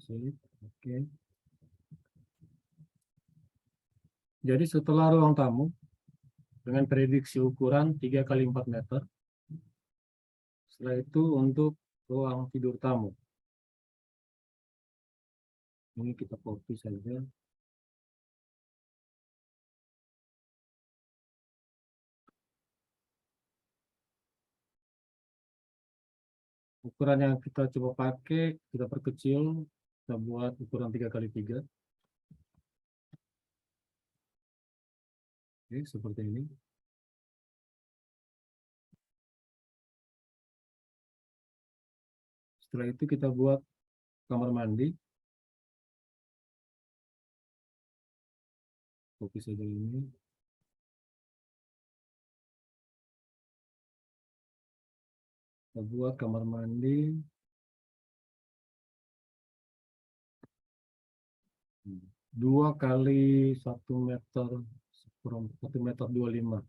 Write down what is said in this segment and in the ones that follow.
Sip. Oke. Jadi setelah ruang tamu dengan prediksi ukuran 3 kali 4 meter, setelah itu untuk ruang tidur tamu. Ini kita copy saja. Ukuran yang kita coba pakai, kita perkecil, kita buat ukuran 3 kali 3. Oke, seperti ini. Setelah itu kita buat kamar mandi. Copy saja ini. Kita buat kamar mandi. 2 kali 1 meter, 1 meter 25.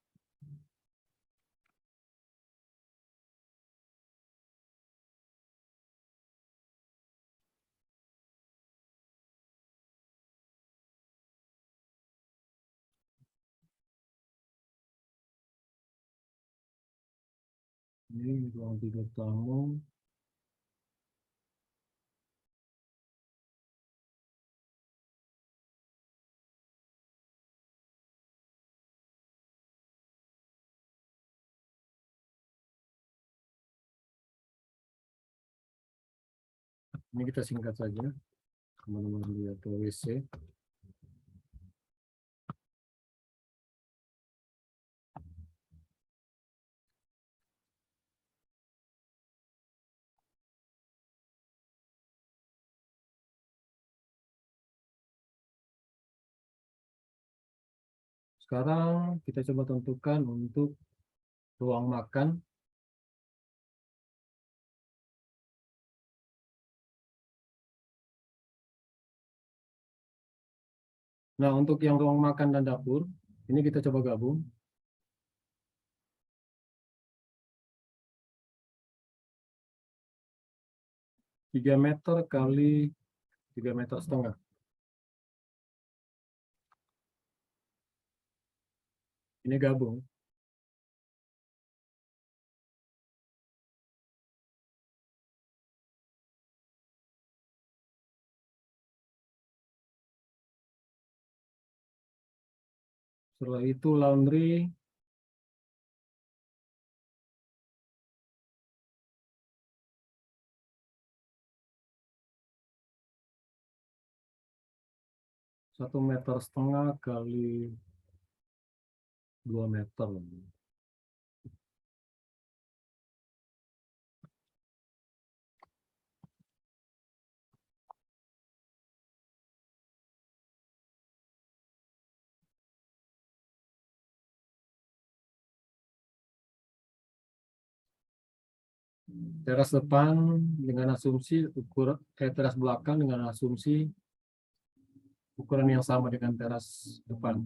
Ini ruang tidur tamu. Ini kita singkat saja, kamar mandi atau WC. Sekarang kita coba tentukan untuk ruang makan. Nah, untuk yang ruang makan dan dapur, ini kita coba gabung. 3 meter kali 3,5 meter. Ini gabung. Setelah itu laundry. Satu meter setengah kali 2 meter. Teras depan dengan asumsi teras belakang dengan asumsi ukuran yang sama dengan teras depan.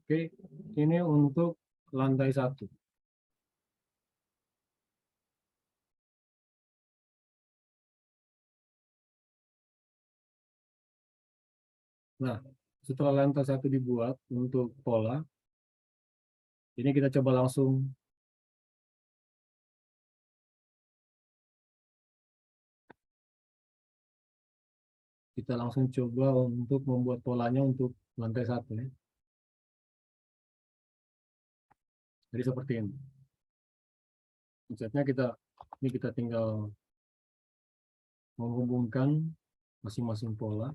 Oke, ini untuk lantai 1. Nah, setelah lantai 1 dibuat untuk pola, ini kita coba langsung coba untuk membuat polanya untuk lantai 1 ya. Jadi seperti ini. Konsepnya kita tinggal menghubungkan masing-masing pola.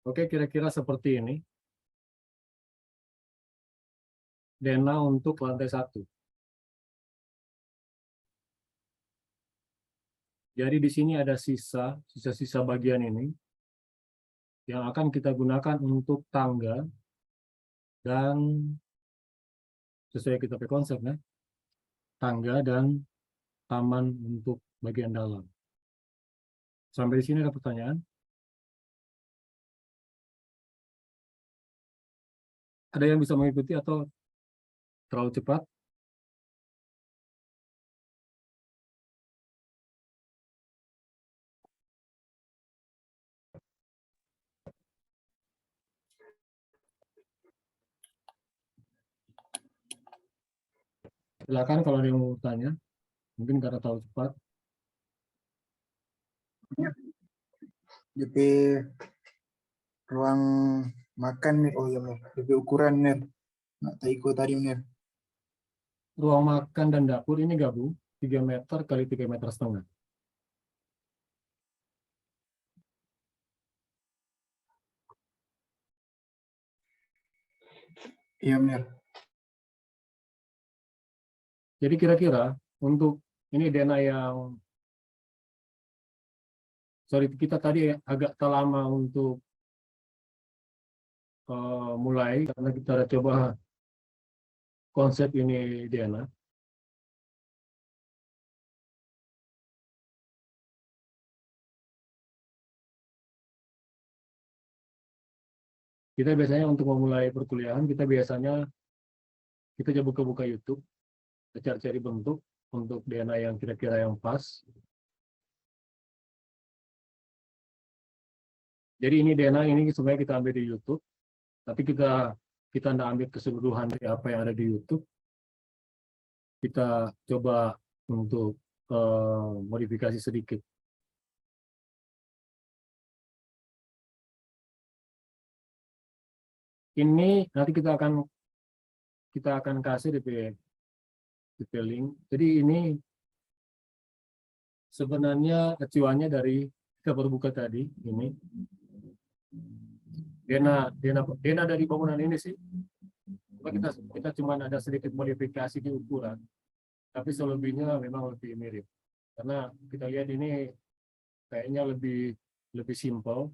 Oke, kira-kira seperti ini. Dena untuk lantai 1. Jadi di sini ada sisa-sisa bagian ini yang akan kita gunakan untuk tangga dan sesuai kita pakai konsepnya, tangga dan taman untuk bagian dalam. Sampai di sini ada pertanyaan? Ada yang bisa mengikuti atau terlalu cepat? Silakan kalau ada yang mau tanya. Mungkin karena terlalu cepat. DP ruang makan nih, oh ya DP ukuran nih, nggak tahu tadi nih. Ruang makan dan dapur ini gabung 3 meter kali 3,5 meter. Iya benar. Jadi kira-kira untuk ini Dena sorry, kita tadi agak terlama untuk mulai karena kita coba konsep ini Dena. Kita biasanya untuk memulai perkuliahan, kita coba buka YouTube, cari-cari bentuk untuk DNA yang kira-kira yang pas. Jadi ini DNA ini sebenarnya kita ambil di YouTube, tapi kita tidak ambil keseluruhan dari apa yang ada di YouTube. Kita coba untuk modifikasi sedikit. Ini nanti kita akan kasih di link. Jadi ini sebenarnya acuannya dari kita baru buka tadi ini. Dena dari bangunan ini sih. Kita cuma ada sedikit modifikasi di ukuran, tapi selebihnya memang lebih mirip. Karena kita lihat ini kayaknya lebih simpel.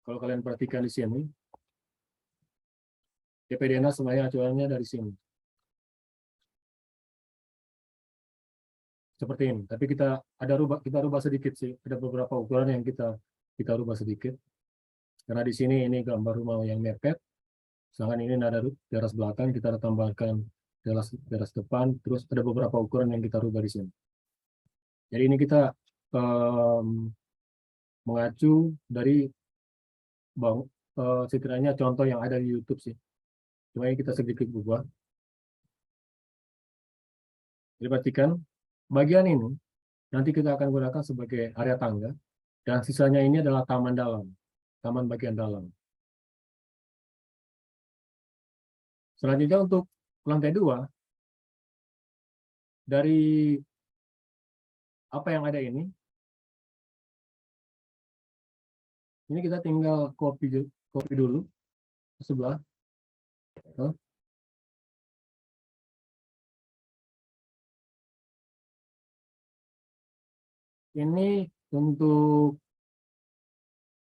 Kalau kalian perhatikan di sini, DP Dena sebenarnya acuannya dari sini. Seperti ini. Tapi kita rubah sedikit sih. Ada beberapa ukuran yang kita rubah sedikit. Karena di sini ini gambar rumah yang mepet. Sedangkan ini ada teras belakang, kita tambahkan teras depan, terus ada beberapa ukuran yang kita rubah di sini. Jadi ini kita mengacu dari sekiranya contoh yang ada di YouTube sih. Cuma ini kita sedikit berubah. Jadi perhatikan, bagian ini nanti kita akan gunakan sebagai area tangga, dan sisanya ini adalah taman dalam, taman bagian dalam. Selanjutnya untuk lantai 2, dari apa yang ada ini kita tinggal copy dulu ke sebelah. Ini untuk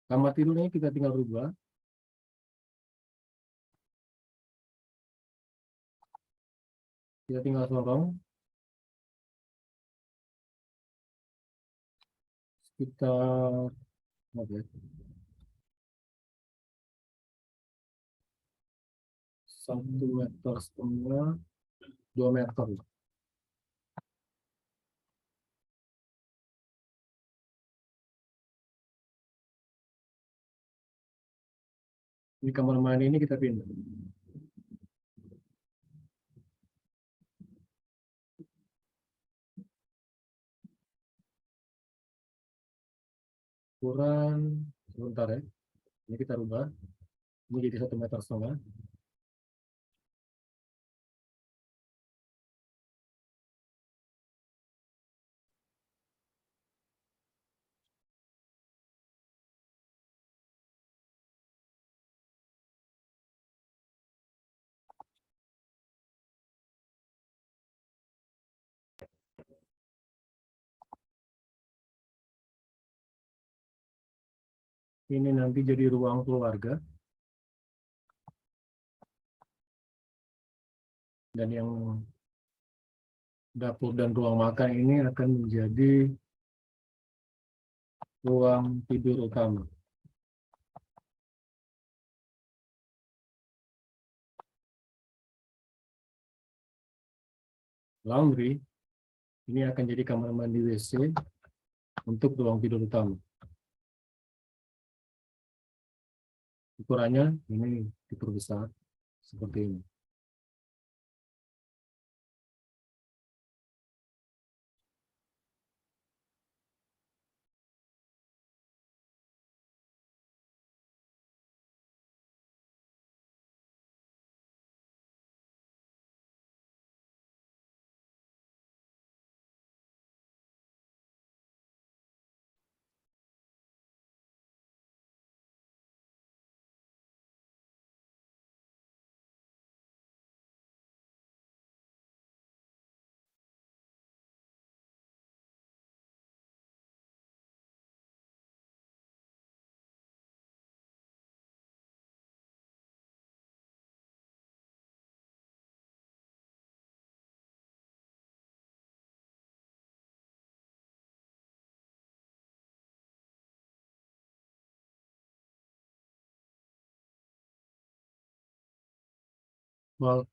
kamar tidurnya kita tinggal rubah. Kita tinggal sorong sekitar 1,5 meter, 2 meter. Ini kamar mandi ini kita pindah. Ukuran sebentar ya. Ini kita rubah. Ini jadi 1,5 meter. ini nanti jadi ruang keluarga. Dan yang dapur dan ruang makan ini akan menjadi ruang tidur utama. Laundry ini akan jadi kamar mandi WC untuk ruang tidur utama. Ukurannya ini diperbesar seperti ini.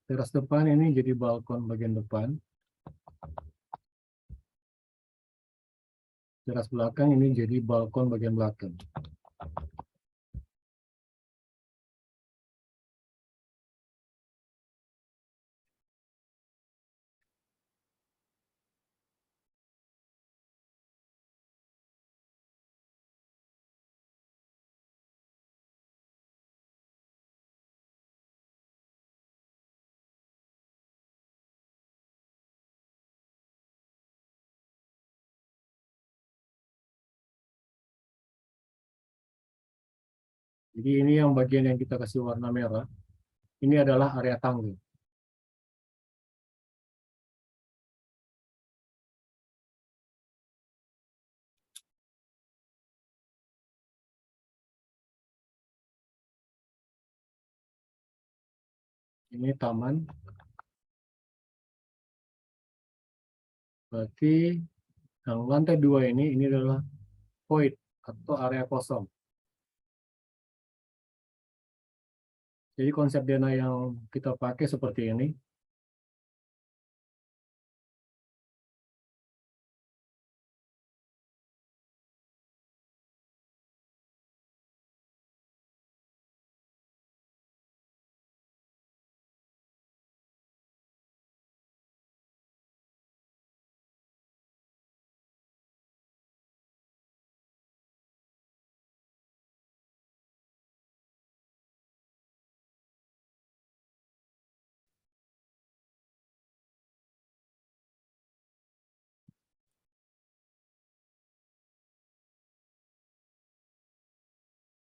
Teras depan ini jadi balkon bagian depan. Teras belakang ini jadi balkon bagian belakang. Jadi ini yang bagian yang kita kasih warna merah. Ini adalah area tangga. Ini taman. Berarti yang lantai 2 ini adalah void atau area kosong. Jadi konsep Dena yang kita pakai seperti ini.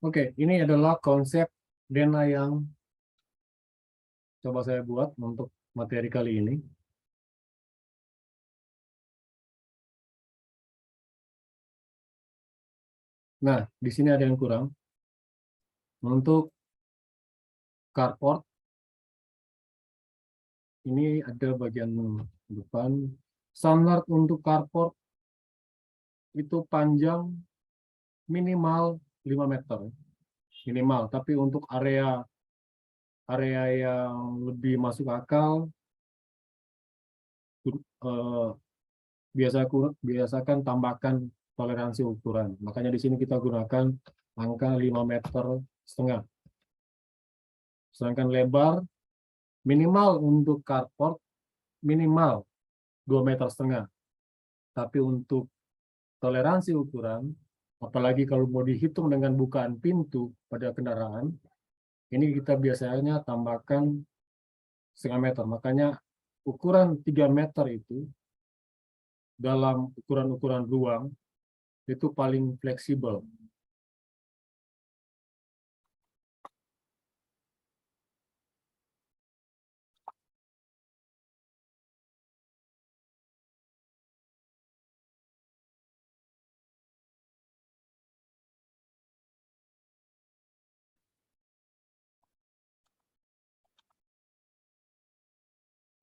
Oke, ini adalah konsep Dena yang coba saya buat untuk materi kali ini. Nah, di sini ada yang kurang. Untuk carport, ini ada bagian depan. Standar untuk carport itu panjang minimal 5 meter. Minimal, tapi untuk area yang lebih masuk akal, eh, biasakan tambahkan toleransi ukuran. Makanya di sini kita gunakan angka 5,5 meter. Sedangkan lebar minimal untuk carport minimal 2,5 meter. Tapi untuk toleransi ukuran, apalagi kalau mau dihitung dengan bukaan pintu pada kendaraan, ini kita biasanya tambahkan 0,5 meter. Makanya ukuran 3 meter itu dalam ukuran-ukuran ruang itu paling fleksibel.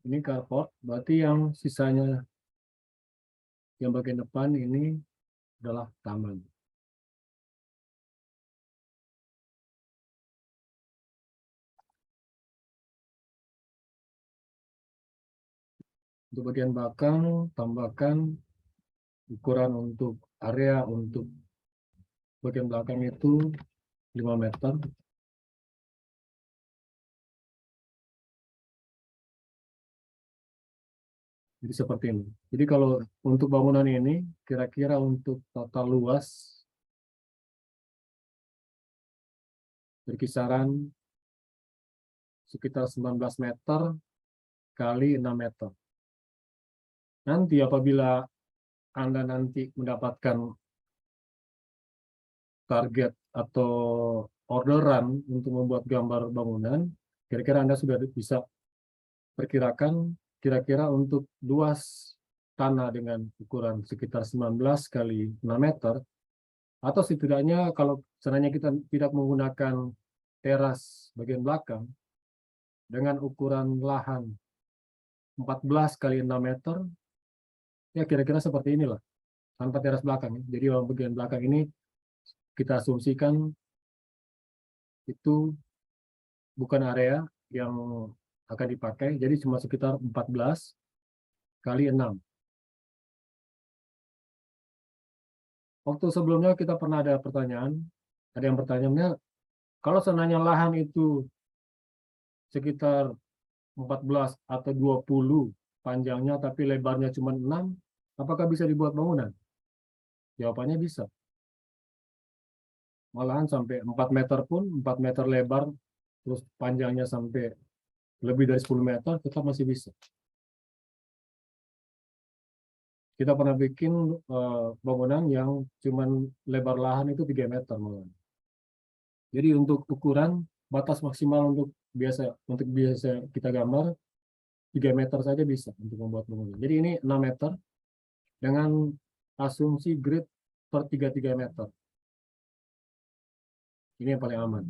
Ini carport, berarti yang sisanya, yang bagian depan ini adalah taman. Untuk bagian belakang, tambahkan ukuran untuk area untuk bagian belakang itu 5 meter. Jadi seperti ini. Jadi kalau untuk bangunan ini, kira-kira untuk total luas berkisaran sekitar 19 meter kali 6 meter. Nanti apabila Anda nanti mendapatkan target atau orderan untuk membuat gambar bangunan, kira-kira Anda sudah bisa perkirakan kira-kira untuk luas tanah dengan ukuran sekitar 19 kali 6 meter, atau setidaknya kalau seandainya kita tidak menggunakan teras bagian belakang, dengan ukuran lahan 14 kali 6 meter, ya kira-kira seperti inilah, tanpa teras belakang. Jadi bagian belakang ini kita asumsikan itu bukan area yang akan dipakai, jadi cuma sekitar 14 kali 6. Waktu sebelumnya kita pernah ada pertanyaan, ada yang bertanya, kalau seandainya lahan itu sekitar 14 atau 20 panjangnya tapi lebarnya cuma 6, apakah bisa dibuat bangunan? Jawabannya bisa. Malahan sampai 4 meter pun, 4 meter lebar, terus panjangnya sampai lebih dari 10 meter, tetap masih bisa. Kita pernah bikin bangunan yang cuma lebar lahan itu 3 meter malah. Jadi untuk ukuran batas maksimal untuk biasa kita gambar 3 meter saja bisa untuk membuat bangunan. Jadi ini 6 meter dengan asumsi grid per 3 meter. Ini yang paling aman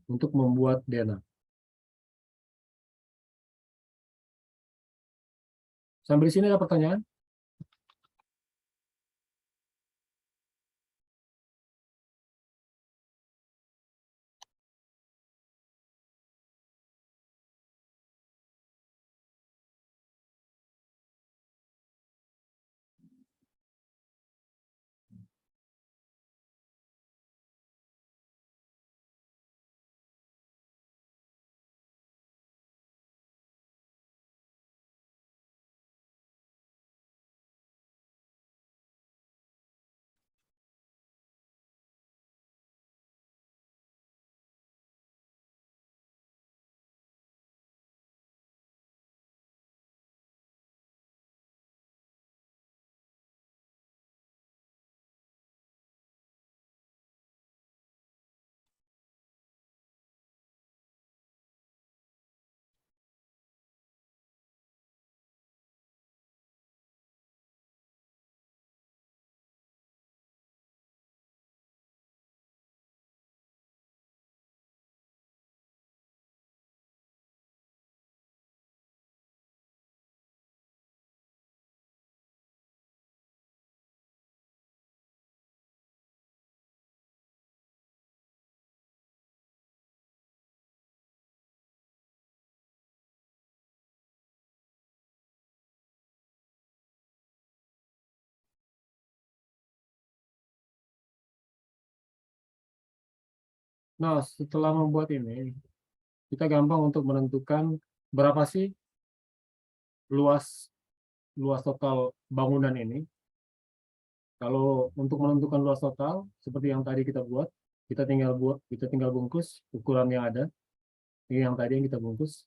untuk membuat denah. Sampai di sini ada pertanyaan? Nah, setelah membuat ini, kita gampang untuk menentukan berapa sih luas luas total bangunan ini. Kalau untuk menentukan luas total, seperti yang tadi kita buat, kita tinggal bungkus ukuran yang ada. Ini yang tadi yang kita bungkus.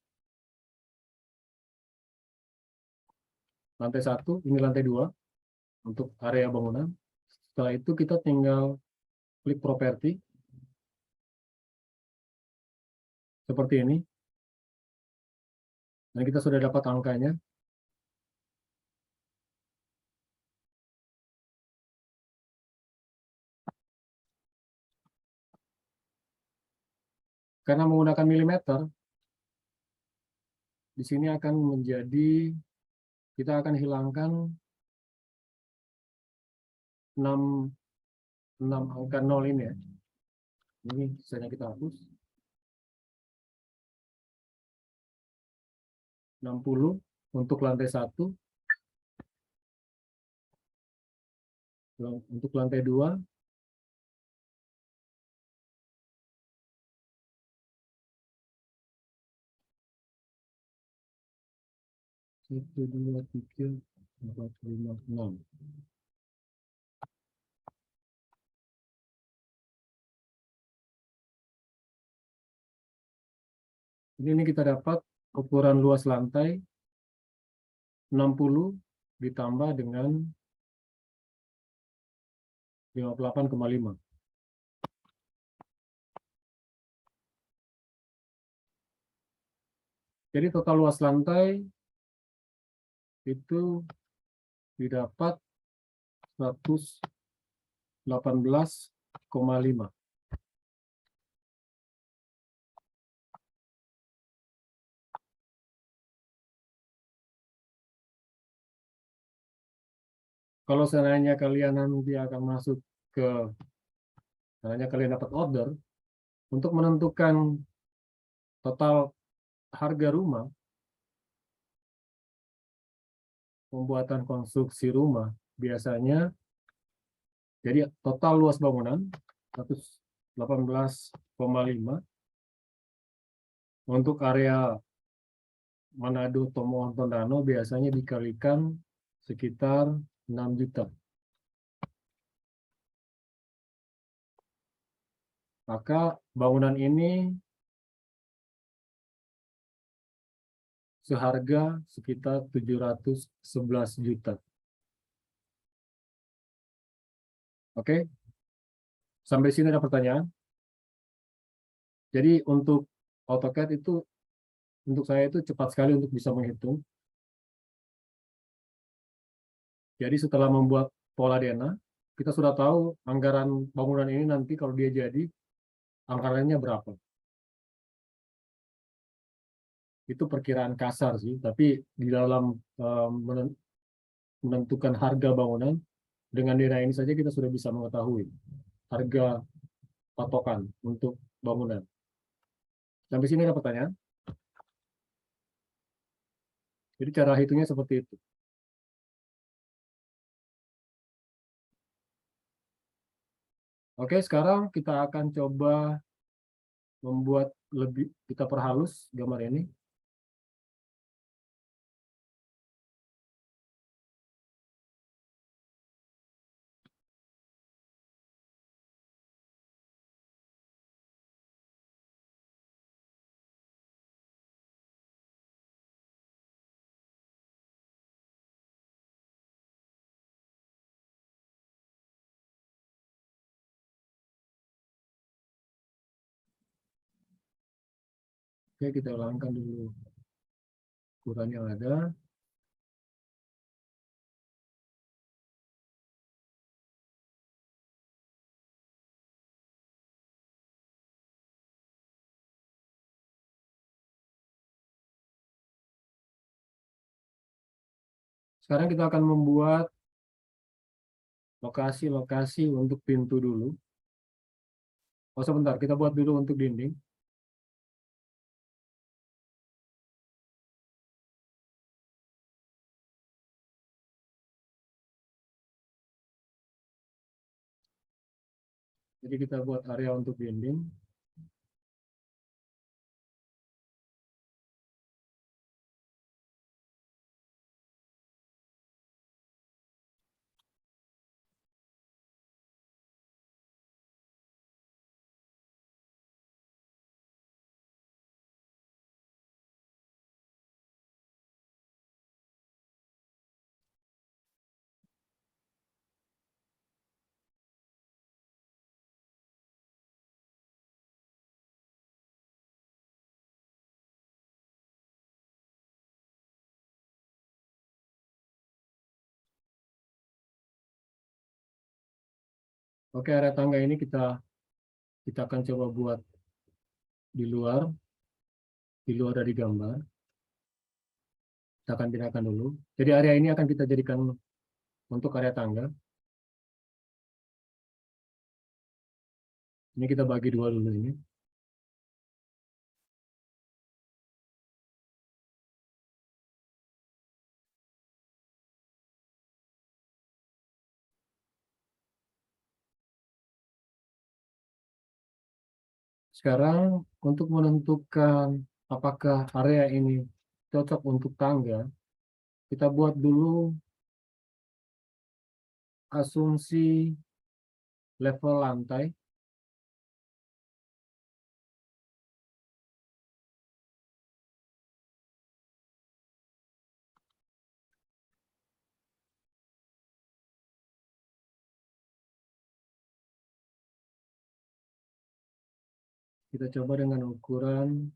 Lantai 1, ini lantai 2 untuk area bangunan. Setelah itu kita tinggal klik properti seperti ini. Dan kita sudah dapat angkanya. Karena menggunakan milimeter, di sini akan menjadi, kita akan hilangkan 6 angka 0 ini ya. Ini sisanya kita hapus. 60 untuk lantai 1. Untuk lantai 2. Satu, dua, tiga, 4, 5, 6. Ini kita dapat ukuran luas lantai 60 ditambah dengan 58,5. Jadi total luas lantai itu didapat 118,5. Kalau seandainya kalian nanti akan masuk ke, seandainya kalian dapat order, untuk menentukan total harga rumah, pembuatan konstruksi rumah, biasanya, jadi total luas bangunan 118,5, untuk area Manado, Tomohon, Tondano biasanya dikalikan sekitar 6 juta. Maka bangunan ini seharga sekitar 711 juta. Oke? Sampai sini ada pertanyaan? Jadi untuk AutoCAD itu, untuk saya itu cepat sekali untuk bisa menghitung. Jadi setelah membuat pola DNA, kita sudah tahu anggaran bangunan ini nanti kalau dia jadi, anggarannya berapa. Itu perkiraan kasar sih, tapi di dalam menentukan harga bangunan, dengan DNA ini saja kita sudah bisa mengetahui harga patokan untuk bangunan. Sampai sini ada pertanyaan? Jadi cara hitungnya seperti itu. Oke, sekarang kita akan coba membuat lebih, kita perhalus gambar ini. Oke, kita ulangkan dulu ukuran yang ada. Sekarang kita akan membuat lokasi-lokasi untuk pintu dulu. Oh, sebentar, kita buat dulu untuk dinding. Jadi kita buat area untuk dinding. Oke, area tangga ini kita akan coba buat di luar dari gambar. Kita akan pindahkan dulu. Jadi area ini akan kita jadikan untuk area tangga. Ini kita bagi dua dulu ini. Sekarang untuk menentukan apakah area ini cocok untuk tangga, kita buat dulu asumsi level lantai. Kita coba dengan ukuran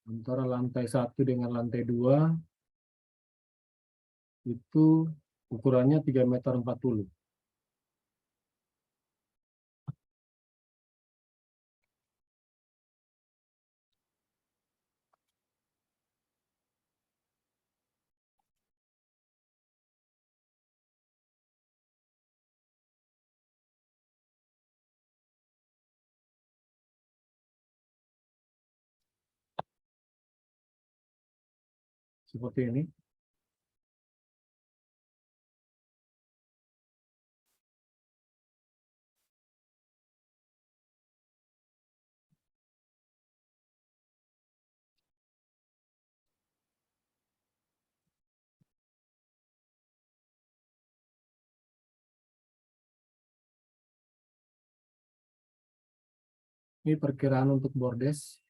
antara lantai 1 dengan lantai 2 itu ukurannya 3,40 meter. Seperti ini. Ini perkiraan untuk bordes.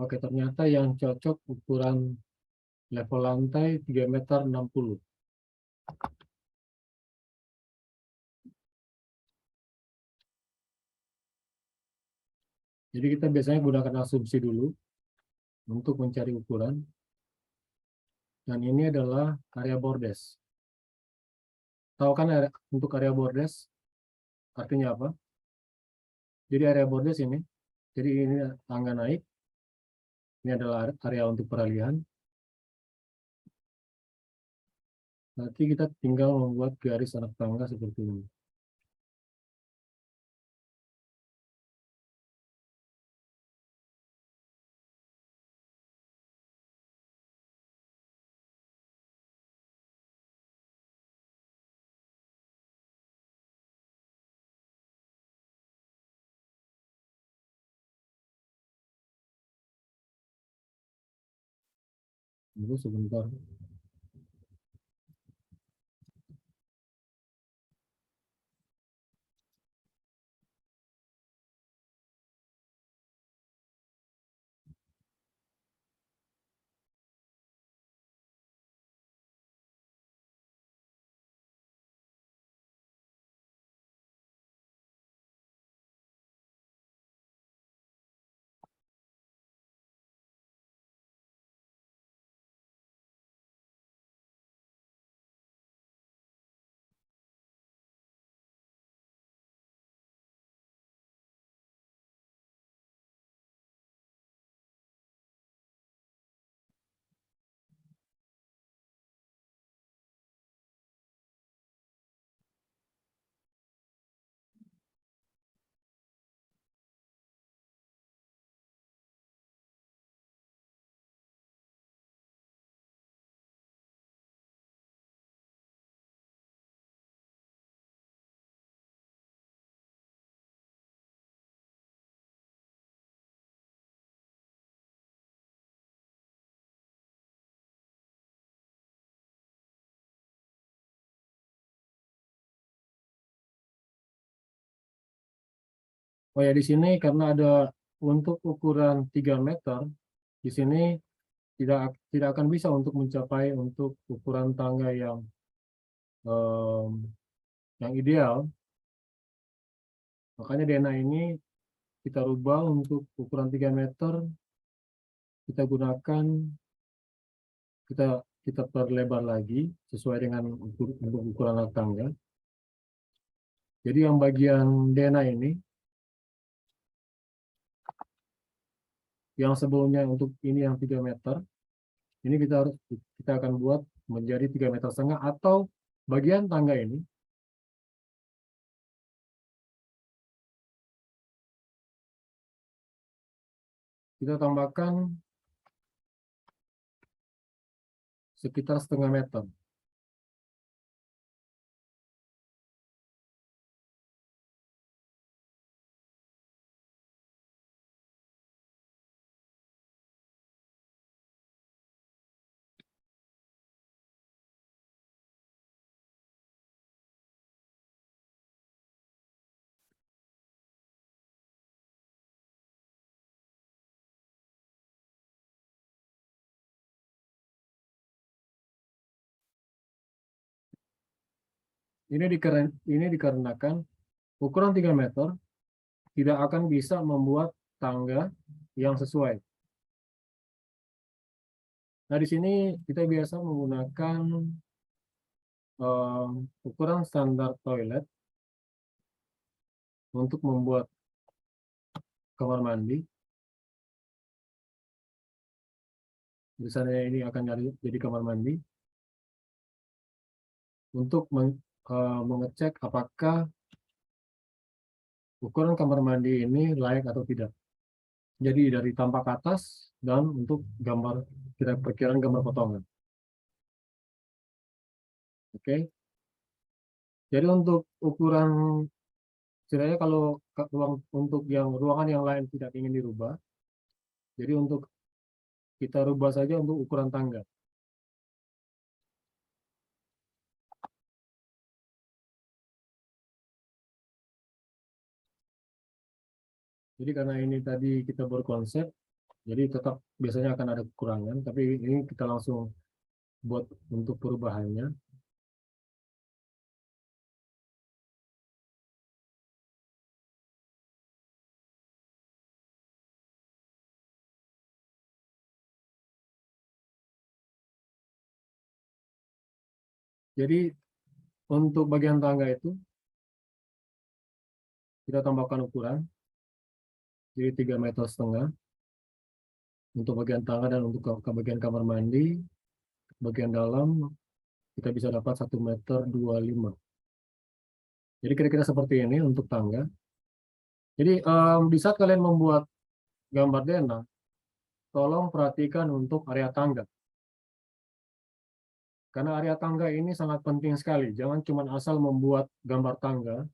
Oke, ternyata yang cocok ukuran level lantai 3,60 meter. Jadi kita biasanya gunakan asumsi dulu untuk mencari ukuran. Dan ini adalah area bordes. Tahu kan untuk area bordes artinya apa? Jadi area bordes ini, jadi ini tangga naik. Ini adalah area untuk peralihan. Nanti kita tinggal membuat garis anak tangga seperti ini. Tunggu sebentar. Oh ya, di sini karena ada untuk ukuran 3 meter, di sini tidak akan bisa untuk mencapai untuk ukuran tangga em, yang ideal. Makanya DNA ini kita rubah untuk ukuran 3 meter, kita gunakan, kita kita perlebar lagi sesuai dengan untuk ukuran alat tangga. Jadi yang bagian DNA ini, yang sebelumnya untuk ini yang 3 meter, ini kita akan buat menjadi 3,5 meter, atau bagian tangga ini kita tambahkan sekitar 0,5 meter. Ini dikarenakan ukuran 3 meter tidak akan bisa membuat tangga yang sesuai. Nah, di sini kita biasa menggunakan ukuran standar toilet untuk membuat kamar mandi. Misalnya ini akan jadi kamar mandi. Untuk mengecek apakah ukuran kamar mandi ini layak atau tidak. Jadi dari tampak atas dan untuk gambar perkiraan gambar potongan. Oke. Jadi untuk ukuran, setidaknya kalau untuk ruangan yang lain tidak ingin dirubah, jadi untuk kita rubah saja untuk ukuran tangga. Jadi karena ini tadi kita berkonsep, jadi tetap biasanya akan ada kekurangan, tapi ini kita langsung buat untuk perubahannya. Jadi untuk bagian tangga itu kita tambahkan ukuran, jadi 3,5 meter untuk bagian tangga, dan untuk ke bagian kamar mandi, bagian dalam kita bisa dapat 1,25 meter. Jadi kira-kira seperti ini untuk tangga. Jadi di saat kalian membuat gambar DNA, tolong perhatikan untuk area tangga. Karena area tangga ini sangat penting sekali. Jangan cuma asal membuat gambar tangga,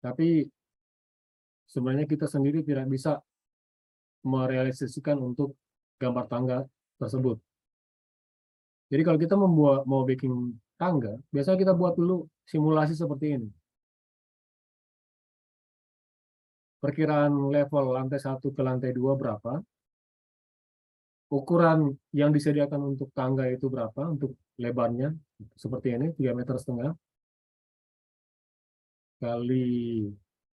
tapi sebenarnya kita sendiri tidak bisa merealisasikan untuk gambar tangga tersebut. Jadi kalau kita mau bikin tangga, biasanya kita buat dulu simulasi seperti ini. Perkiraan level lantai 1 ke lantai 2 berapa, ukuran yang disediakan untuk tangga itu berapa, untuk lebarnya seperti ini, 3,5 meter kali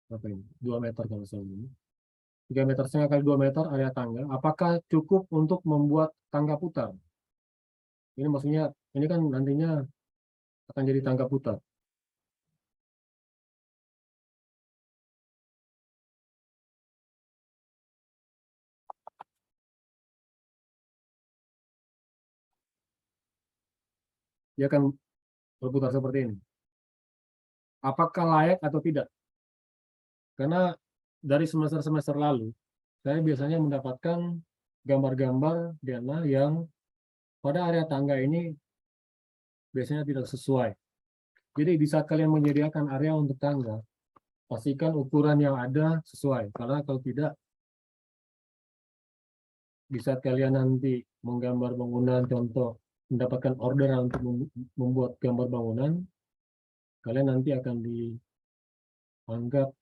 berapa ini? 2 meter kalau saya ini. 3,5 meter kali 2 meter area tangga, apakah cukup untuk membuat tangga putar? Ini maksudnya, ini kan nantinya akan jadi tangga putar. Dia akan berputar seperti ini. Apakah layak atau tidak? Karena dari semester-semester lalu, saya biasanya mendapatkan gambar-gambar DNA yang pada area tangga ini biasanya tidak sesuai. Jadi di saat kalian menyediakan area untuk tangga, pastikan ukuran yang ada sesuai. Karena kalau tidak, di saat kalian nanti menggambar bangunan, contoh mendapatkan order untuk membuat gambar bangunan, kalian nanti akan dianggap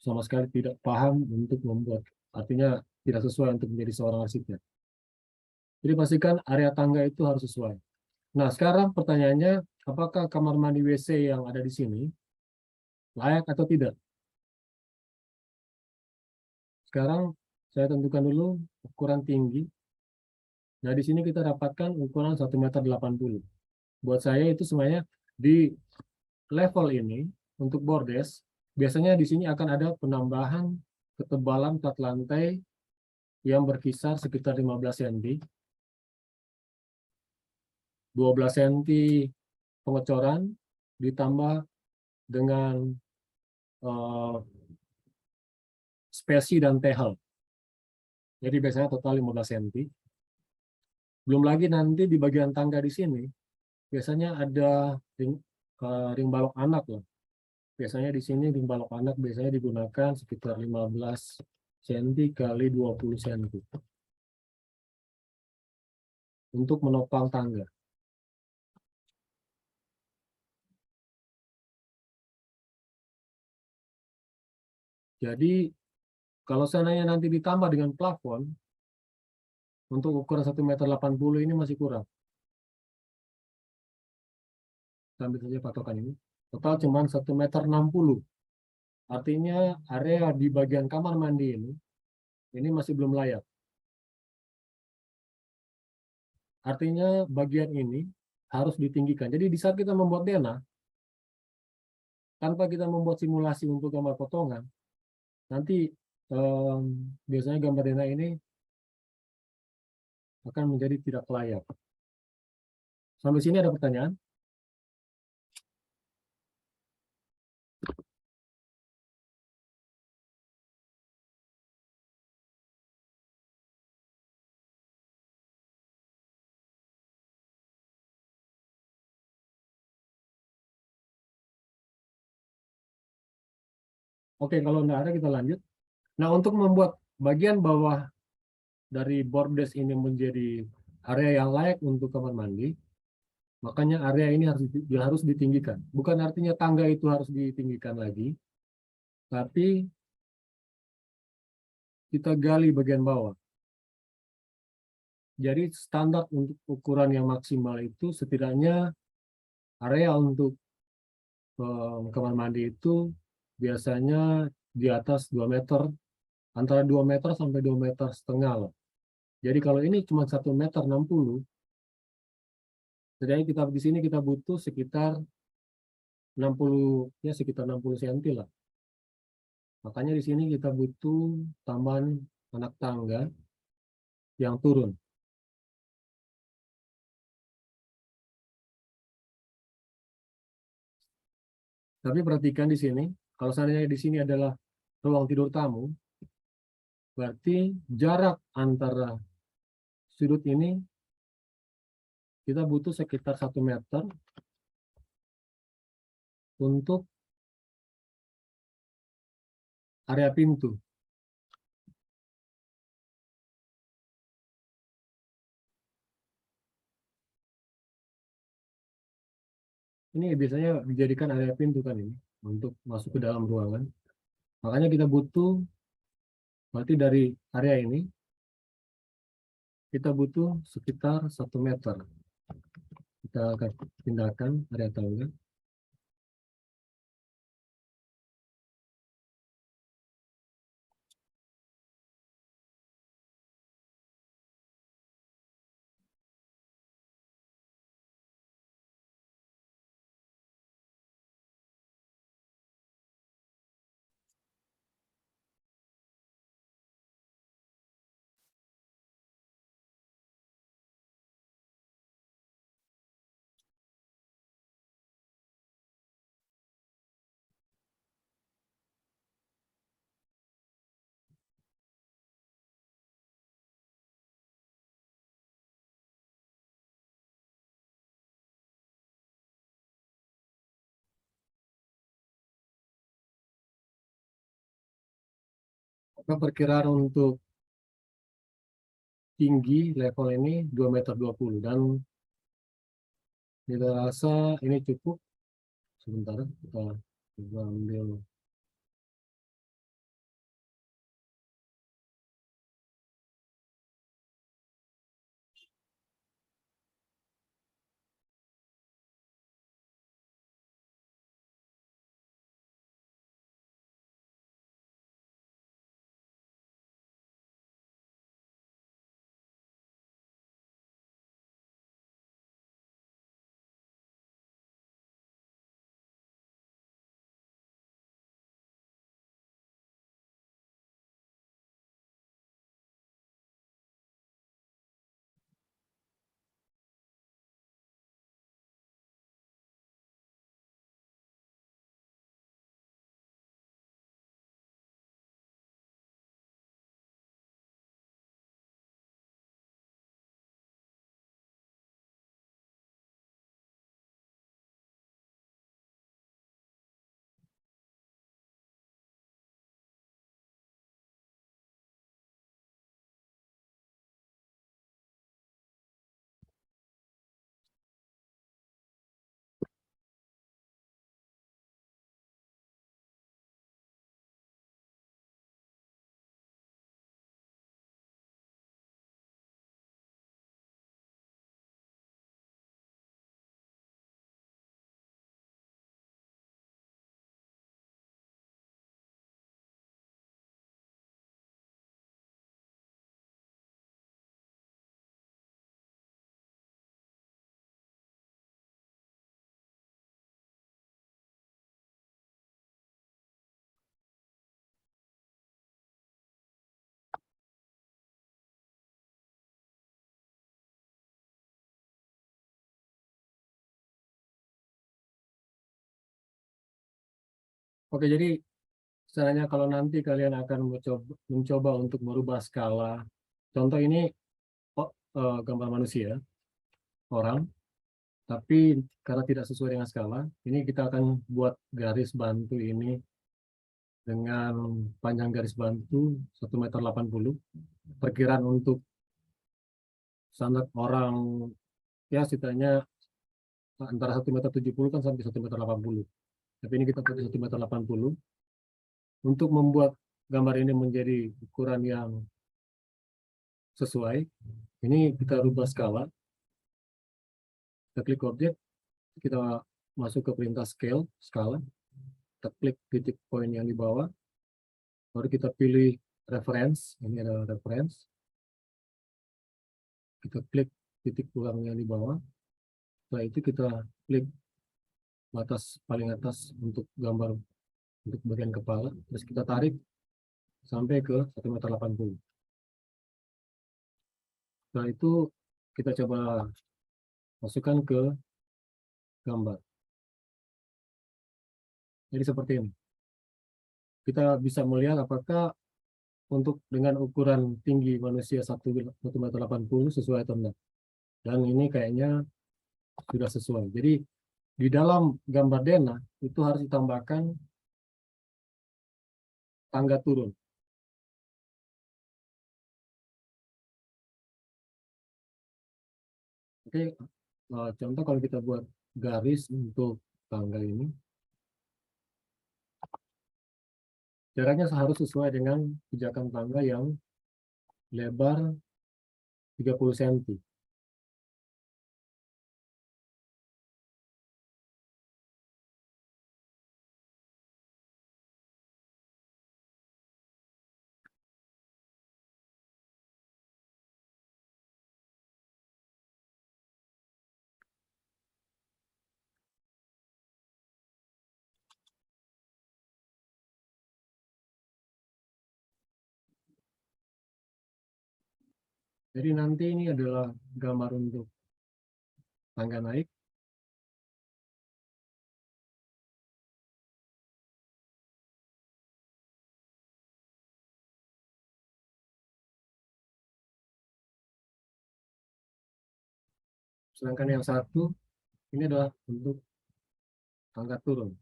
sama sekali tidak paham untuk membuat, artinya tidak sesuai untuk menjadi seorang arsitek. Jadi pastikan area tangga itu harus sesuai. Nah, sekarang pertanyaannya, apakah kamar mandi WC yang ada di sini layak atau tidak? Sekarang saya tentukan dulu ukuran tinggi. Nah, di sini kita dapatkan ukuran 1,80 m. Buat saya itu semuanya di level ini untuk bordes, biasanya di sini akan ada penambahan ketebalan plat lantai yang berkisar sekitar 15 cm, 12 cm pengecoran ditambah dengan spesi dan tehel. Jadi biasanya total 15 cm. Belum lagi nanti di bagian tangga di sini, biasanya ada ring balok anak lah. Biasanya di sini ring balok anak biasanya digunakan sekitar 15 cm kali 20 cm untuk menopang tangga. Jadi kalau seandainya nanti ditambah dengan plafon, untuk ukuran 1,80 m ini masih kurang. Sambil saja patokan ini. Total cuma 1,60 m. Artinya area di bagian kamar mandi ini masih belum layak. Artinya bagian ini harus ditinggikan. Jadi di saat kita membuat denah, tanpa kita membuat simulasi untuk gambar potongan, nanti biasanya gambar denah ini akan menjadi tidak layak. Sampai sini ada pertanyaan? Oke, kalau tidak ada kita lanjut. Nah, untuk membuat bagian bawah dari bordes ini menjadi area yang layak untuk kamar mandi, makanya area ini harus ditinggikan. Bukan artinya tangga itu harus ditinggikan lagi, tapi kita gali bagian bawah. Jadi standar untuk ukuran yang maksimal itu setidaknya area untuk kamar mandi itu biasanya di atas 2 meter, antara 2 meter sampai 2,5 meter lah. Jadi kalau ini cuma 1,60 m, jadi kita di sini kita butuh sekitar 60, ya sekitar 60 cm lah. Makanya di sini kita butuh tambahan anak tangga yang turun. Tapi perhatikan di sini, kalau seandainya di sini adalah ruang tidur tamu, berarti jarak antara sudut ini kita butuh sekitar 1 meter untuk area pintu. Ini biasanya dijadikan area pintu kan ini untuk masuk ke dalam ruangan. Makanya kita butuh, berarti dari area ini kita butuh sekitar 1 meter. Kita akan pindahkan area tangga. Maka perkiraan untuk tinggi level ini 2,20 m, dan kita rasa ini cukup. Sebentar, kita ambil Oke, jadi misalnya kalau nanti kalian akan mencoba untuk merubah skala, contoh ini gambar manusia, orang, tapi karena tidak sesuai dengan skala, ini kita akan buat garis bantu ini dengan panjang garis bantu 1,80 m. Perkiraan untuk standar orang ya setidaknya antara 1,70 m kan sampai 1,80 m. Tapi ini kita pakai 1,80 m. Untuk membuat gambar ini menjadi ukuran yang sesuai, ini kita rubah skala. Kita klik objek, kita masuk ke perintah scale, skala. Kita klik titik poin yang di bawah. Baru kita pilih reference, ini adalah reference. Kita klik titik ulang yang di bawah. Setelah itu kita klik batas paling atas untuk gambar untuk bagian kepala. Terus kita tarik sampai ke 1,80 m. Setelah itu kita coba masukkan ke gambar. Jadi seperti ini. Kita bisa melihat apakah untuk dengan ukuran tinggi manusia 1,80 m sesuai atau tidak. Dan ini kayaknya sudah sesuai. Jadi di dalam gambar denah itu harus ditambahkan tangga turun. Oke, contoh kalau kita buat garis untuk tangga ini, jaraknya harus sesuai dengan pijakan tangga yang lebar 30 cm. Jadi nanti ini adalah gambar untuk tangga naik. Sedangkan yang satu ini adalah untuk tangga turun.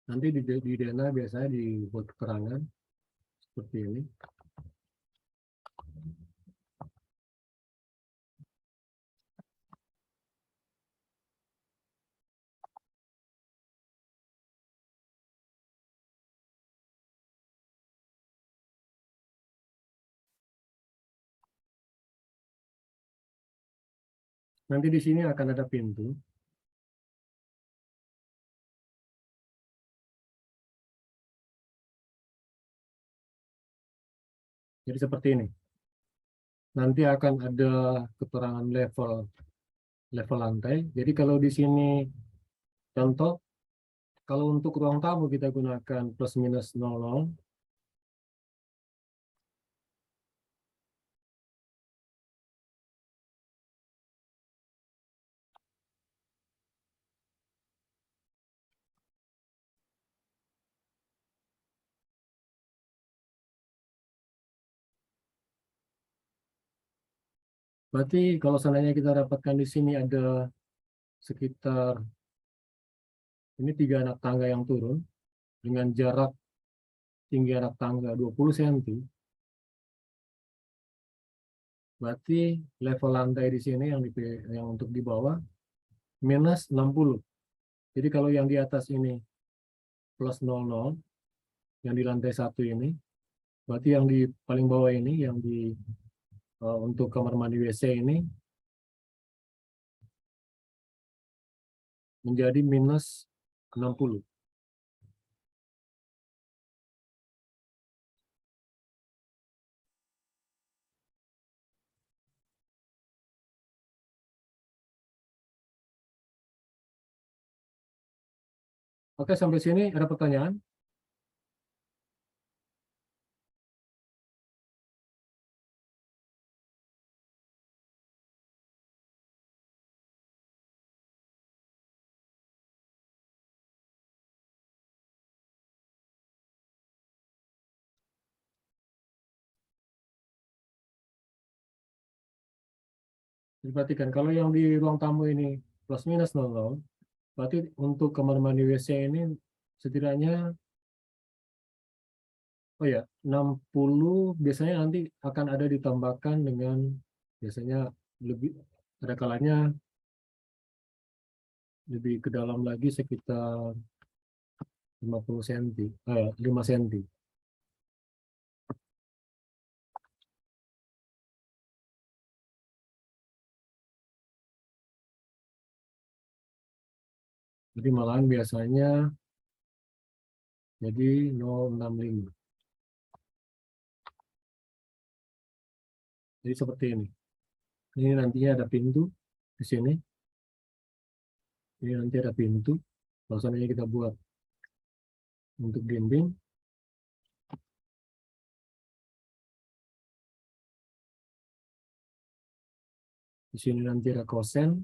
Nanti di denah biasanya dibuat keterangan seperti ini. Nanti di sini akan ada pintu. Jadi seperti ini. Nanti akan ada keterangan level lantai. Jadi kalau di sini contoh, kalau untuk ruang tamu kita gunakan plus minus 00. Berarti kalau seandainya kita dapatkan di sini ada sekitar ini 3 anak tangga yang turun dengan jarak tinggi anak tangga 20 cm. Berarti level lantai di sini yang untuk di bawah minus 60. Jadi kalau yang di atas ini plus 00, yang di lantai 1 ini, berarti yang di paling bawah ini yang di untuk kamar mandi WC ini menjadi minus 60. Oke, sampai sini ada pertanyaan? Perhatikan, kalau yang di ruang tamu ini plus minus 00, berarti untuk kamar mandi WC ini setidaknya, oh ya, 60 biasanya nanti akan ada ditambahkan dengan biasanya lebih, ada kalanya lebih ke dalam lagi sekitar 50 cm, 5 cm. Jadi malahan biasanya jadi 0,65. Jadi seperti ini. Ini nantinya ada pintu di sini. Ini nanti ada pintu. Kalau seandainya kita buat untuk dinding, di sini nanti ada kosen.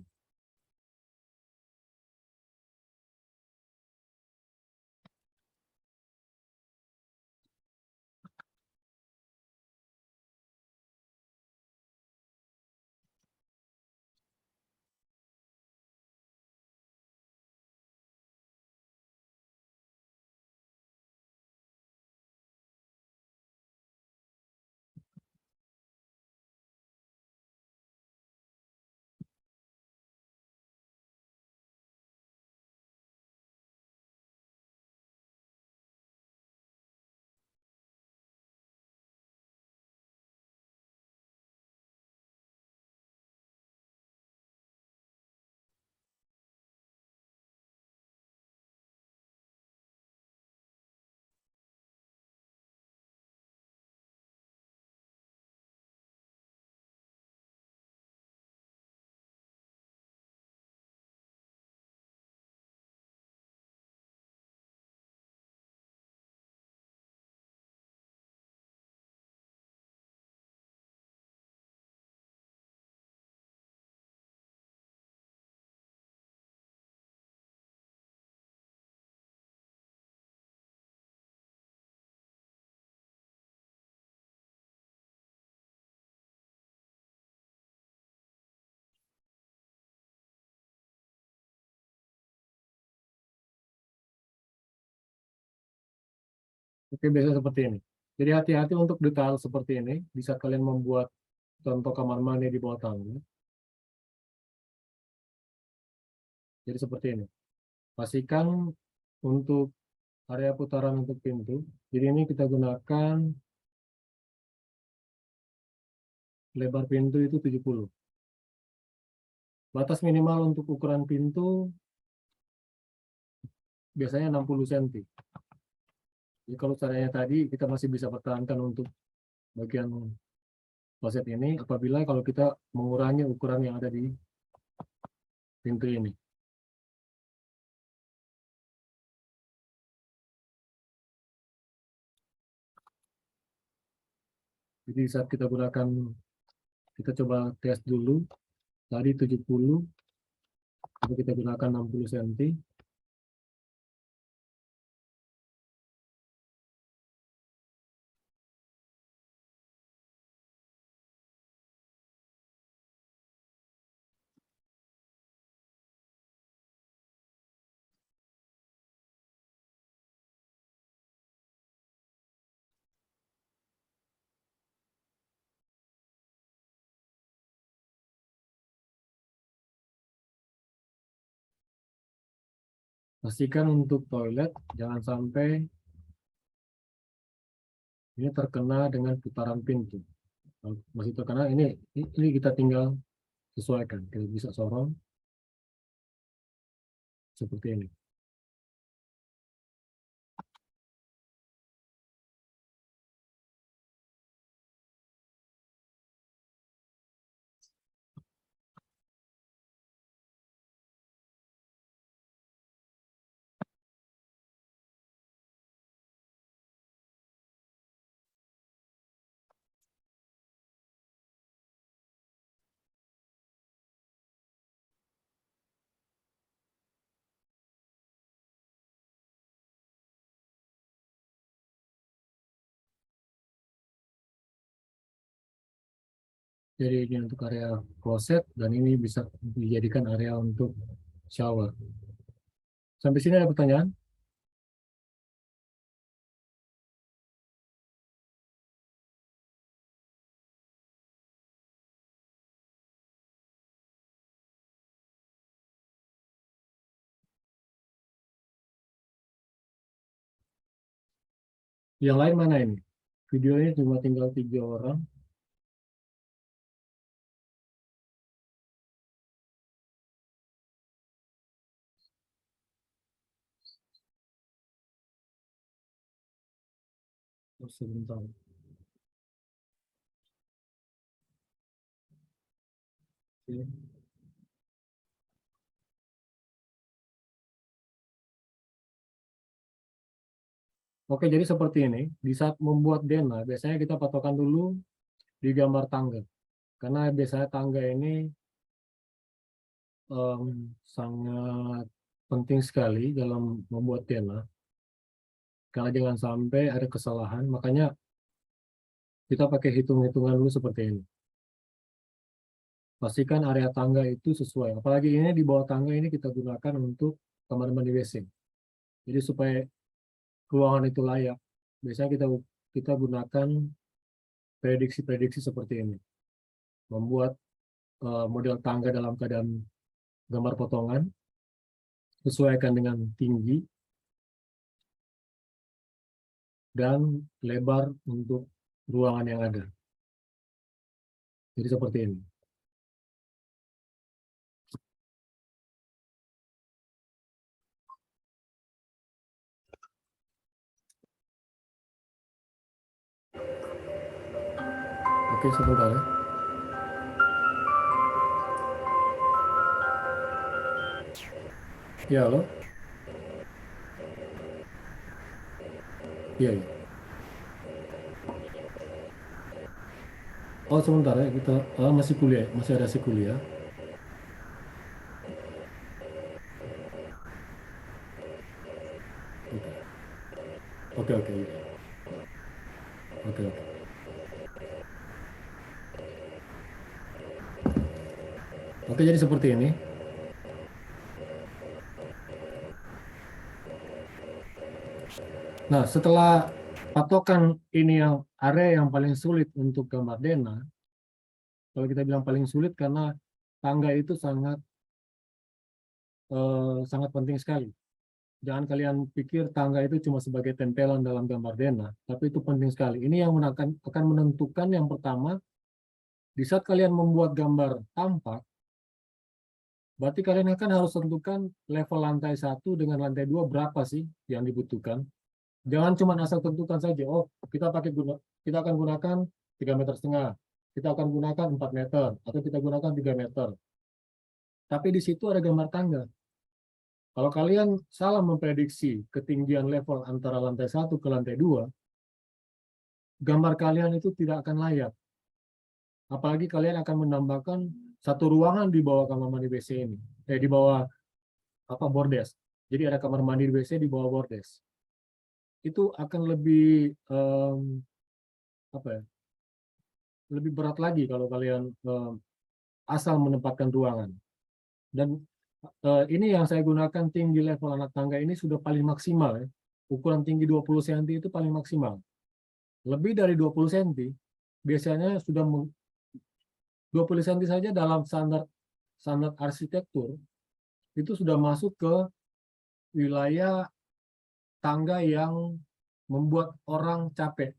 Oke, biasanya seperti ini. Jadi hati-hati untuk detail seperti ini. Bisa kalian membuat contoh kamar mandi di bawah tangga. Jadi seperti ini. Pastikan untuk area putaran untuk pintu. Jadi ini kita gunakan lebar pintu itu 70. Batas minimal untuk ukuran pintu biasanya 60 cm. Jadi kalau caranya tadi kita masih bisa pertahankan untuk bagian kloset ini apabila kalau kita mengurangi ukuran yang ada di pintu ini. Jadi saat kita gunakan, kita coba tes dulu. Tadi 70, tapi kita gunakan 60 cm. Pastikan untuk toilet jangan sampai ini terkena dengan putaran pintu. Kalau masih terkena, ini kita tinggal sesuaikan. Kita bisa sorong seperti ini. Jadi ini untuk area kloset dan ini bisa dijadikan area untuk shower. Sampai sini ada pertanyaan? Yang lain mana ini? Videonya cuma tinggal 3 orang. Oh, sebentar. Oke. Oke, jadi seperti ini. Di saat membuat DNA, biasanya kita patokan dulu di gambar tangga. Karena biasanya tangga ini sangat penting sekali dalam membuat DNA. Karena jangan sampai ada kesalahan, makanya kita pakai hitung-hitungan dulu seperti ini. Pastikan area tangga itu sesuai. Apalagi ini di bawah tangga ini kita gunakan untuk kamar mandi WC. Jadi supaya ruangan itu layak, biasanya kita gunakan prediksi-prediksi seperti ini. Membuat model tangga dalam keadaan gambar potongan, sesuaikan dengan tinggi dan lebar untuk ruangan yang ada. Jadi seperti ini. Oke, sebentar ya. Ya, halo? Iya, iya. Oh, sebentar ya. Kita masih kuliah, masih ada si kuliah. Oke, oke, oke. Iya. Oke, oke. Oke, jadi seperti ini. Nah, setelah patokan ini yang area yang paling sulit untuk gambar DNA, kalau kita bilang paling sulit karena tangga itu sangat penting sekali. Jangan kalian pikir tangga itu cuma sebagai tempelan dalam gambar DNA, tapi itu penting sekali. Ini yang akan menentukan yang pertama, di saat kalian membuat gambar tampak, berarti kalian akan harus tentukan level lantai 1 dengan lantai 2 berapa sih yang dibutuhkan. Jangan cuma asal tentukan saja, oh kita akan gunakan 3,5 meter, kita akan gunakan 4 meter, atau kita gunakan 3 meter. Tapi di situ ada gambar tangga. Kalau kalian salah memprediksi ketinggian level antara lantai 1 ke lantai 2, gambar kalian itu tidak akan layak. Apalagi kalian akan menambahkan satu ruangan di bawah kamar mandi WC ini. Di bawah bordes. Jadi ada kamar mandi WC di bawah bordes. Itu akan lebih lebih berat lagi kalau kalian asal menempatkan ruangan. Dan ini yang saya gunakan tinggi level anak tangga ini sudah paling maksimal ya. Ukuran tinggi 20 cm itu paling maksimal. Lebih dari 20 cm biasanya sudah 20 cm saja dalam standar arsitektur itu sudah masuk ke wilayah tangga yang membuat orang capek.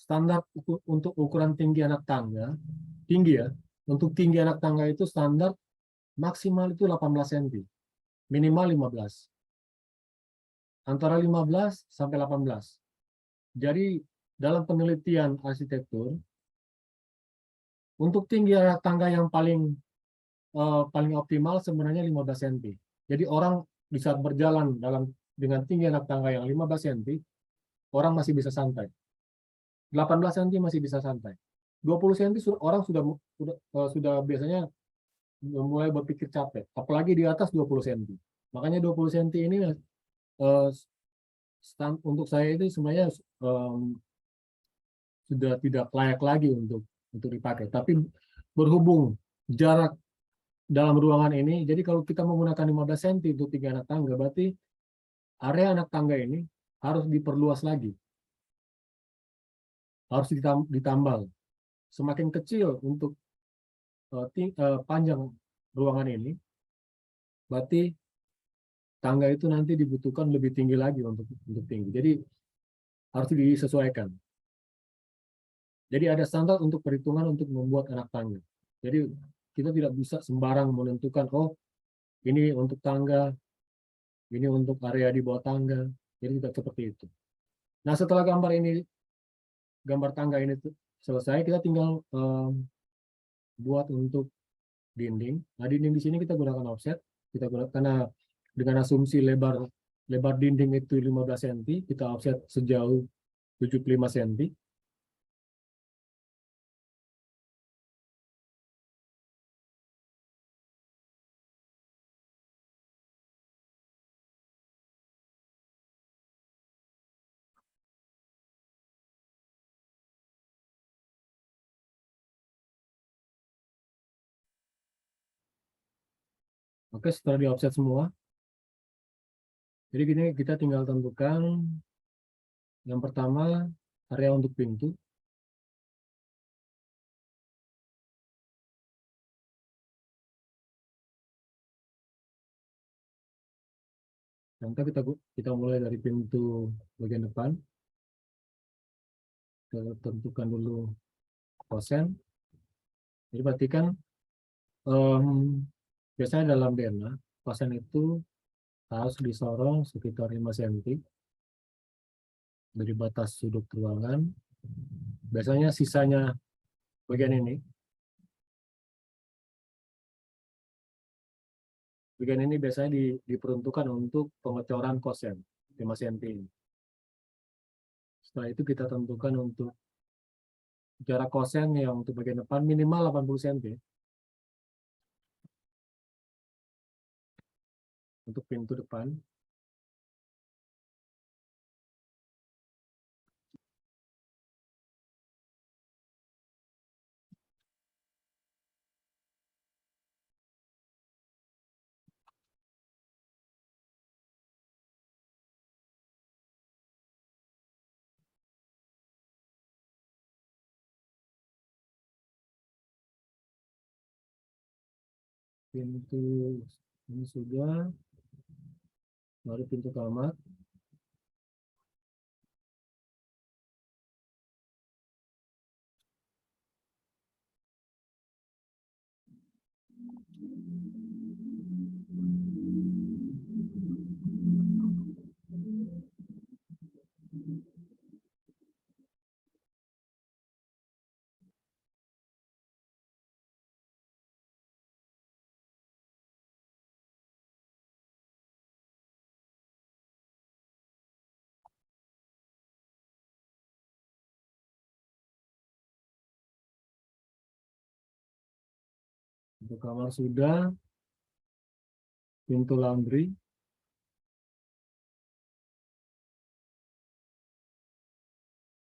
Standar untuk ukuran tinggi anak tangga, tinggi ya, untuk tinggi anak tangga itu standar maksimal itu 18 cm, minimal 15. Antara 15 sampai 18. Jadi dalam penelitian arsitektur, untuk tinggi anak tangga yang paling optimal sebenarnya 15 cm. Jadi orang di saat berjalan dengan tinggi anak tangga yang 15 cm, orang masih bisa santai. 18 cm masih bisa santai. 20 cm orang sudah biasanya mulai berpikir capek, apalagi di atas 20 cm. Makanya 20 cm ini untuk saya itu sebenarnya sudah tidak layak lagi untuk untuk dipakai. Tapi berhubung jarak dalam ruangan ini, jadi kalau kita menggunakan 15 cm untuk 3 anak tangga, berarti area anak tangga ini harus diperluas lagi, harus ditambal. Semakin kecil untuk panjang ruangan ini, berarti tangga itu nanti dibutuhkan lebih tinggi lagi untuk tinggi. Jadi harus disesuaikan. Jadi ada standar untuk perhitungan untuk membuat anak tangga. Jadi kita tidak bisa sembarang menentukan, oh ini untuk tangga, ini untuk area di bawah tangga. Jadi tidak seperti itu. Nah setelah gambar tangga ini selesai, kita tinggal buat untuk dinding. Nah dinding di sini kita gunakan offset. Kita gunakan karena dengan asumsi lebar dinding itu 15 cm, kita offset sejauh 75 cm. Oke, setelah di offset semua, jadi gini kita tinggal tentukan yang pertama area untuk pintu. Contoh kita mulai dari pintu bagian depan. Kita tentukan dulu kosen. Jadi berarti kan biasanya dalam DNA kosen itu harus disorong sekitar 5 cm dari batas sudut ruangan. Biasanya sisanya bagian ini. Bagian ini biasanya diperuntukkan untuk pengecoran kosen 5 cm ini. Setelah itu kita tentukan untuk jarak kosen yang untuk bagian depan minimal 80 cm. Untuk pintu depan. Pintu ini sudah, baru pintu kamar. Pintu kamar sudah, pintu laundry.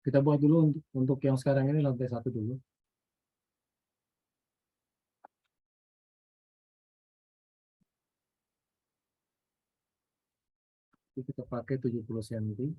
Kita buat dulu untuk yang sekarang ini lantai 1 dulu. Kita pakai 70 cm.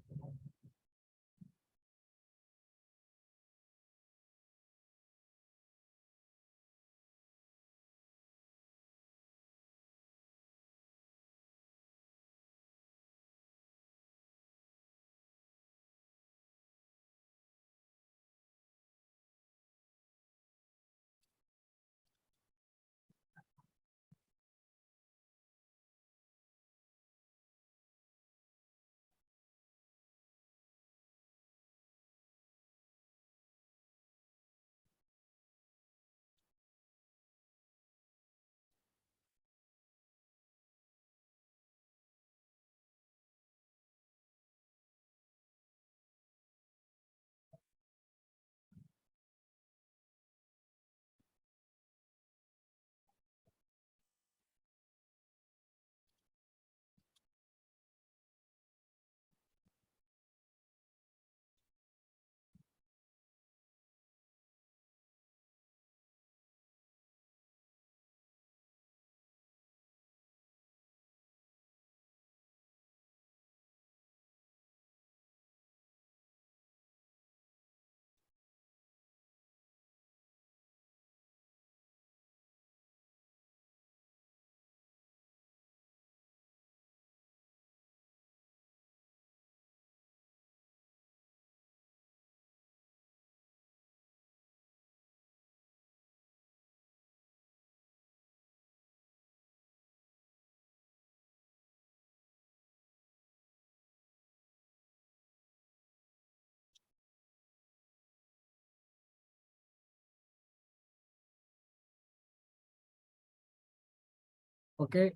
Oke,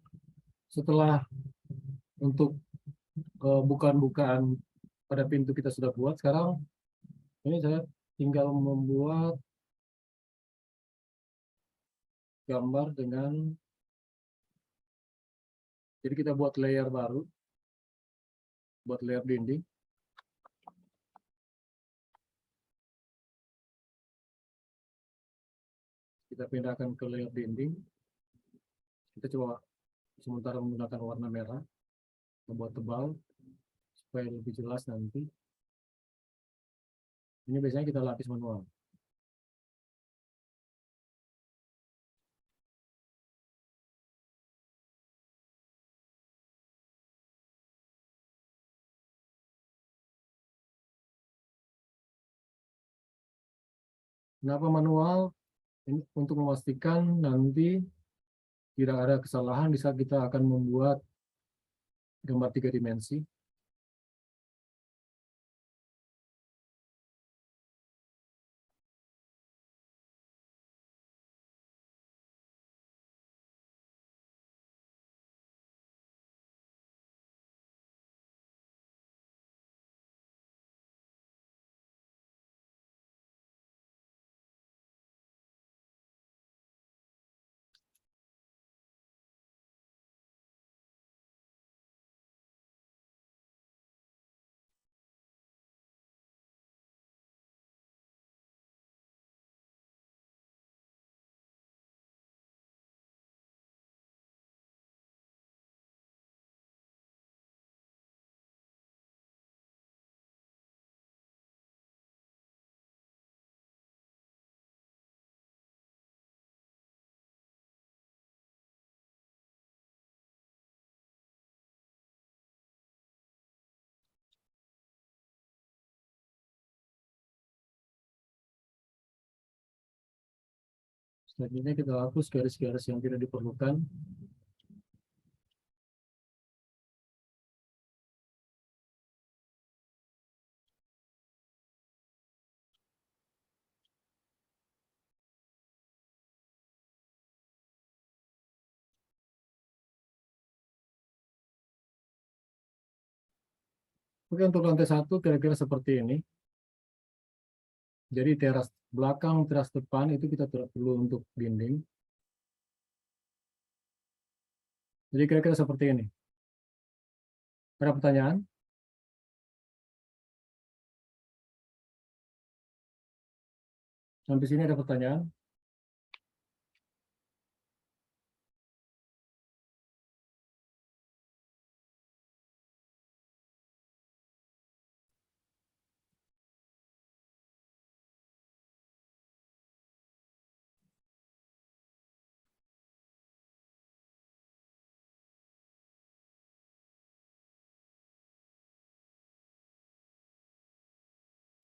setelah untuk bukaan-bukaan pada pintu kita sudah buat, sekarang ini saya tinggal membuat gambar dengan, jadi kita buat layer baru, buat layer dinding. Kita pindahkan ke layer dinding. Kita coba sementara menggunakan warna merah, membuat tebal supaya lebih jelas nanti. Ini biasanya kita lapis manual. Kenapa manual? Ini untuk memastikan nanti tidak ada kesalahan di saat kita akan membuat gambar 3 dimensi. Selanjutnya kita hapus garis-garis yang tidak diperlukan. Oke, untuk lantai 1 kira-kira seperti ini. Jadi teras belakang, teras depan itu kita tidak perlu untuk dinding. Jadi kira-kira seperti ini. Ada pertanyaan? Sampai sini ada pertanyaan?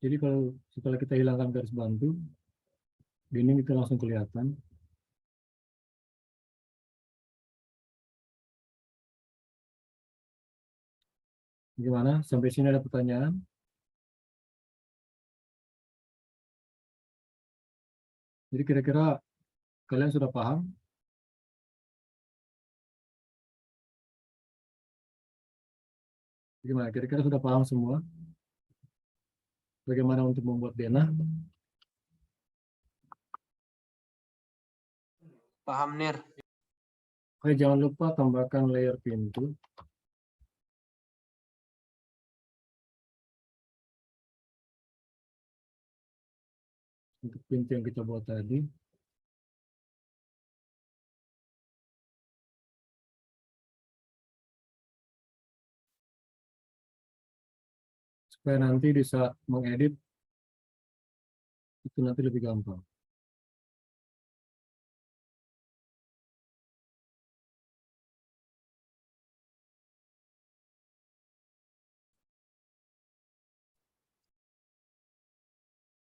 Jadi kalau setelah kita hilangkan garis bantu, dinding itu langsung kelihatan. Gimana? Sampai sini ada pertanyaan? Jadi kira-kira kalian sudah paham? Gimana? Kira-kira sudah paham semua? Bagaimana untuk membuat denah? Paham, Nir. Oke, jangan lupa tambahkan layer pintu. Untuk pintu yang kita buat tadi. Supaya nanti di saat mengedit, itu nanti lebih gampang.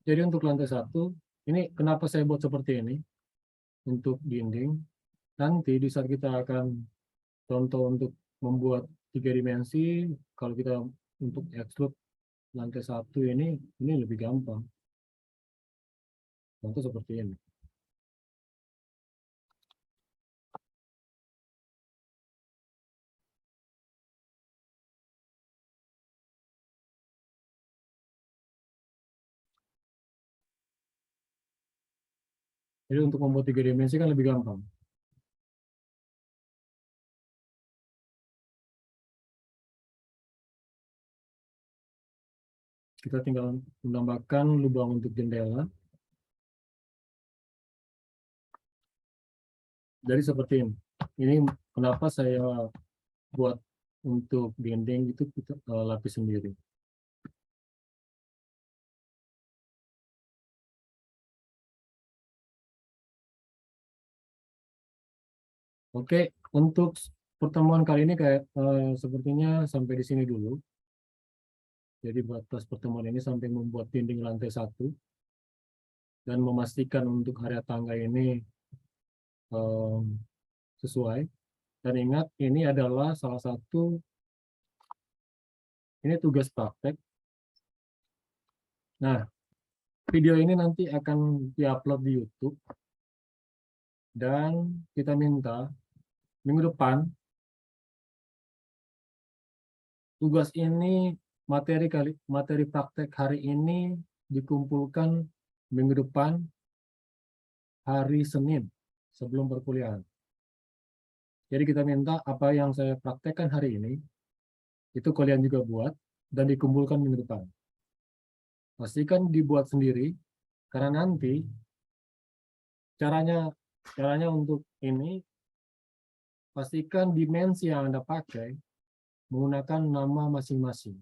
Jadi untuk lantai 1, ini kenapa saya buat seperti ini? Untuk dinding. Nanti di saat kita akan contoh untuk membuat 3 dimensi, kalau kita untuk extrude lantai 1 ini lebih gampang. Contoh seperti ini. Jadi untuk membuat 3 dimensi kan lebih gampang. Kita tinggal menambahkan lubang untuk jendela. Jadi seperti ini. Ini kenapa saya buat untuk dinding itu kita lapis sendiri. Oke, untuk pertemuan kali ini kayak sepertinya sampai di sini dulu. Jadi batas pertemuan ini sampai membuat dinding lantai 1 dan memastikan untuk area tangga ini sesuai. Dan ingat, ini adalah salah satu, ini tugas praktek. Nah, video ini nanti akan diupload di YouTube. Dan kita minta minggu depan, tugas ini, materi praktek hari ini dikumpulkan minggu depan, hari Senin, sebelum perkuliahan. Jadi kita minta apa yang saya praktekkan hari ini, itu kalian juga buat, dan dikumpulkan minggu depan. Pastikan dibuat sendiri, karena nanti caranya untuk ini, pastikan dimensi yang Anda pakai menggunakan nama masing-masing.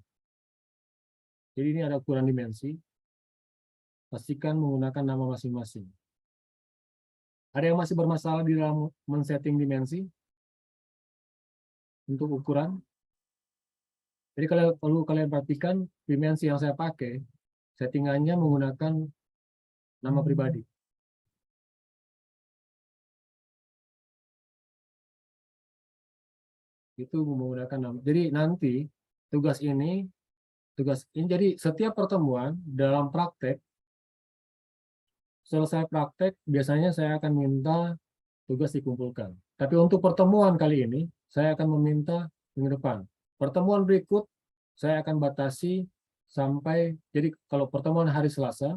Jadi ini ada ukuran dimensi, pastikan menggunakan nama masing-masing. Ada yang masih bermasalah di dalam men-setting dimensi untuk ukuran? Jadi kalau perlu kalian perhatikan dimensi yang saya pakai, settingannya menggunakan nama pribadi. Itu menggunakan nama. Jadi nanti tugas ini, jadi setiap pertemuan dalam praktek, selesai praktek, biasanya saya akan minta tugas dikumpulkan. Tapi untuk pertemuan kali ini, saya akan meminta minggu depan. Pertemuan berikut, saya akan batasi sampai, jadi kalau pertemuan hari Selasa,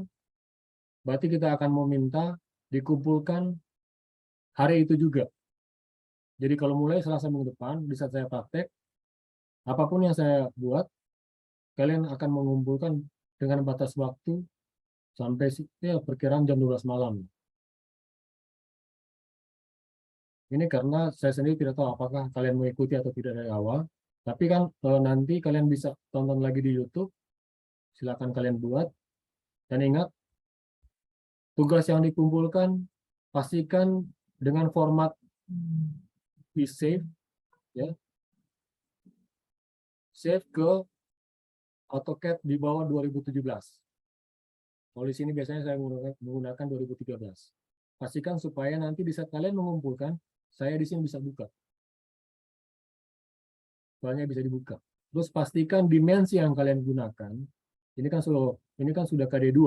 berarti kita akan meminta dikumpulkan hari itu juga. Jadi kalau mulai Selasa minggu depan, di saat saya praktek, apapun yang saya buat, kalian akan mengumpulkan dengan batas waktu sampai ya, perkiraan jam 12 malam. Ini karena saya sendiri tidak tahu apakah kalian mengikuti atau tidak dari awal. Tapi kan nanti kalian bisa tonton lagi di YouTube. Silakan kalian buat. Dan ingat, tugas yang dikumpulkan pastikan dengan format save, ya. Save ke AutoCAD di bawah 2017. Kalau di sini biasanya saya menggunakan 2013. Pastikan supaya nanti di saat kalian mengumpulkan, saya di sini bisa buka. Soalnya bisa dibuka. Terus pastikan dimensi yang kalian gunakan, ini kan sudah KD2.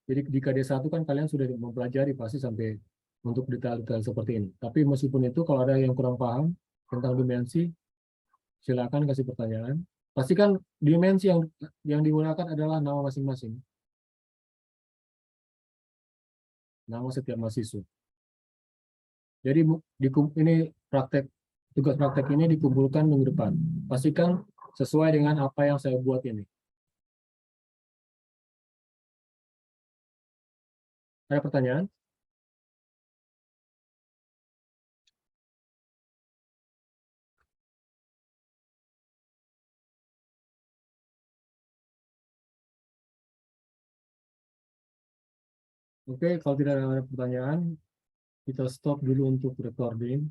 Jadi di KD1 kan kalian sudah mempelajari pasti sampai untuk detail-detail seperti ini. Tapi meskipun itu, kalau ada yang kurang paham tentang dimensi, silakan kasih pertanyaan. Pastikan dimensi yang digunakan adalah nama masing-masing. Nama setiap mahasiswa. Jadi ini tugas praktek ini dikumpulkan minggu depan. Pastikan sesuai dengan apa yang saya buat ini. Ada pertanyaan? Oke, kalau tidak ada pertanyaan, kita stop dulu untuk recording.